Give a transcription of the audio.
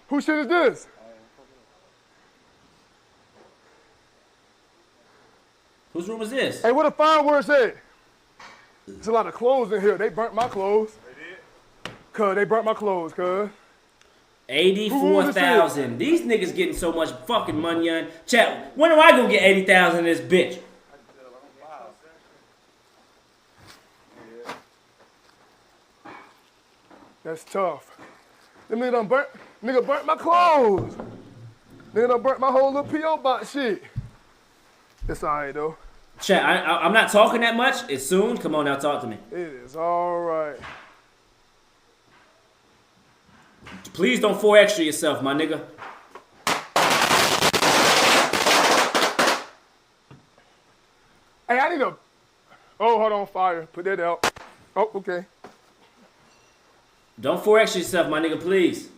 Who shit is this? Whose room is this? Hey, what the fine words at? There's a lot of clothes in here. They burnt my clothes. They did? Cuz, they burnt my clothes, cuz. 84,000. These niggas getting so much fucking money on. Chat, when am I gonna get 80,000 in this bitch? That's tough. Them nigga burnt my clothes. Nigga done burnt my whole little P.O. box shit. It's alright though. Chat, I'm not talking that much. It's soon. Come on now, talk to me. It is alright. Please don't 4 extra yourself, my nigga. Hey, I need a... Oh, hold on, fire. Put that out. Oh, okay. Don't 4 extra yourself, my nigga, please.